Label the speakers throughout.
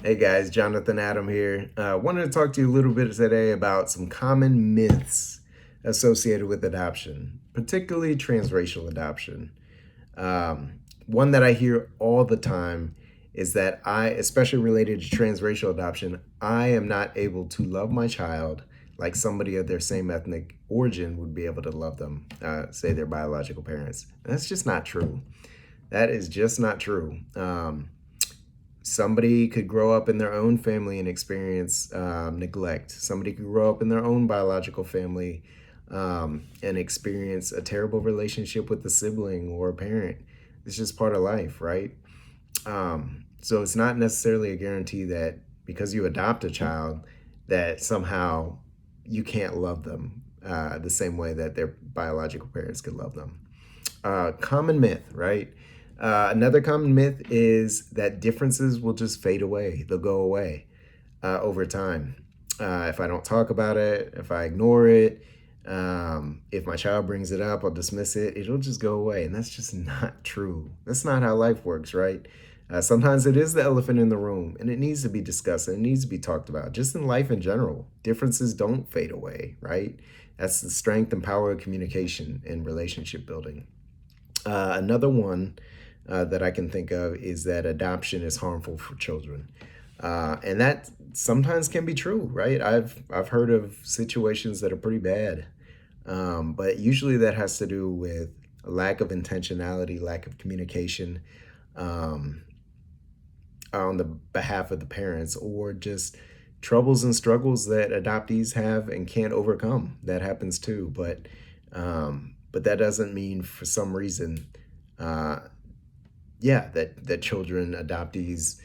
Speaker 1: Hey guys, Jonathan Adam here. Wanted to talk to you a little bit today about some common myths associated with adoption, particularly transracial adoption. One that I hear all the time is that especially related to transracial adoption, I am not able to love my child like somebody of their same ethnic origin would be able to love them, say their biological parents. And that's just not true. That is just not true. Somebody could grow up in their own family and experience neglect. Somebody could grow up in their own biological family and experience a terrible relationship with a sibling or a parent. It's just part of life, right? So it's not necessarily a guarantee that because you adopt a child, that somehow you can't love them the same way that their biological parents could love them. Common myth, right? Another common myth is that differences will just fade away, they'll go away over time. If I don't talk about it, if I ignore it, if my child brings it up, I'll dismiss it, it'll just go away. And that's just not true. That's not how life works, right? Sometimes it is the elephant in the room and it needs to be discussed and it needs to be talked about. Just in life in general, differences don't fade away, right? That's the strength and power of communication and relationship building. Another one that I can think of is that adoption is harmful for children. And that sometimes can be true, right? I've heard of situations that are pretty bad, but usually that has to do with a lack of intentionality, lack of communication um, on the behalf of the parents, or just troubles and struggles that adoptees have and can't overcome. That happens too, but that doesn't mean for some reason, uh, yeah, that children, adoptees,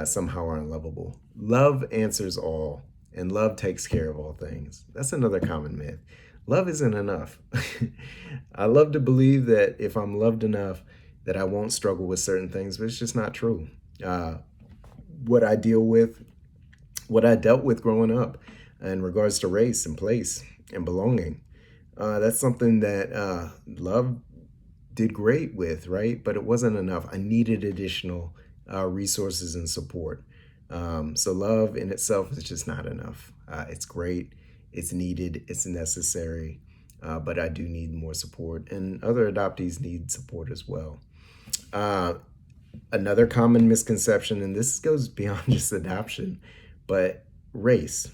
Speaker 1: somehow are unlovable. Love answers all, and love takes care of all things. That's another common myth. Love isn't enough. I love to believe that if I'm loved enough, that I won't struggle with certain things, but it's just not true. Uh, what I deal with, what I dealt with growing up in regards to race and place and belonging, that's something that love did great with, right? But it wasn't enough. I needed additional resources and support. So love in itself is just not enough. It's great, it's needed, it's necessary, but I do need more support, and other adoptees need support as well. Uh, Another common misconception, and this goes beyond just adoption, but race.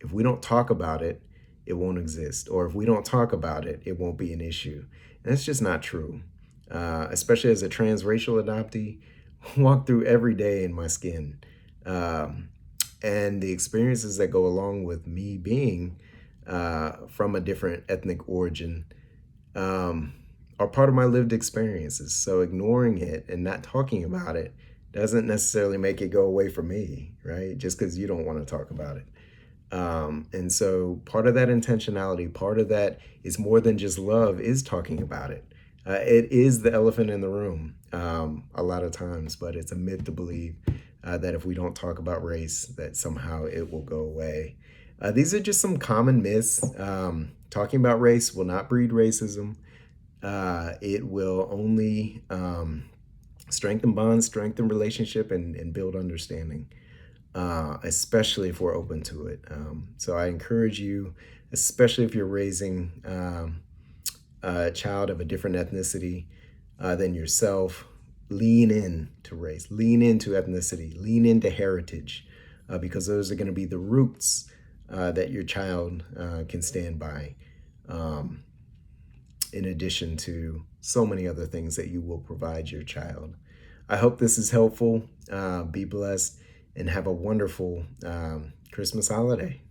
Speaker 1: If we don't talk about it, it won't exist. Or if we don't talk about it, it won't be an issue. And that's just not true. Especially as a transracial adoptee, walk through every day in my skin. Um, and the experiences that go along with me being from a different ethnic origin um, are part of my lived experiences. So ignoring it and not talking about it doesn't necessarily make it go away from me, right? Just because you don't want to talk about it. And so part of that intentionality, part of that is more than just love, is talking about it. It is the elephant in the room a lot of times, but it's a myth to believe that if we don't talk about race, that somehow it will go away. These are just some common myths. Talking about race will not breed racism. It will only strengthen bonds, strengthen relationship, and build understanding, especially if we're open to it. So I encourage you, especially if you're raising a child of a different ethnicity than yourself, lean in to race, lean into ethnicity, lean into heritage, because those are going to be the roots that your child can stand by. Um, in addition to so many other things that you will provide your child. I hope this is helpful. Be blessed and have a wonderful Christmas holiday.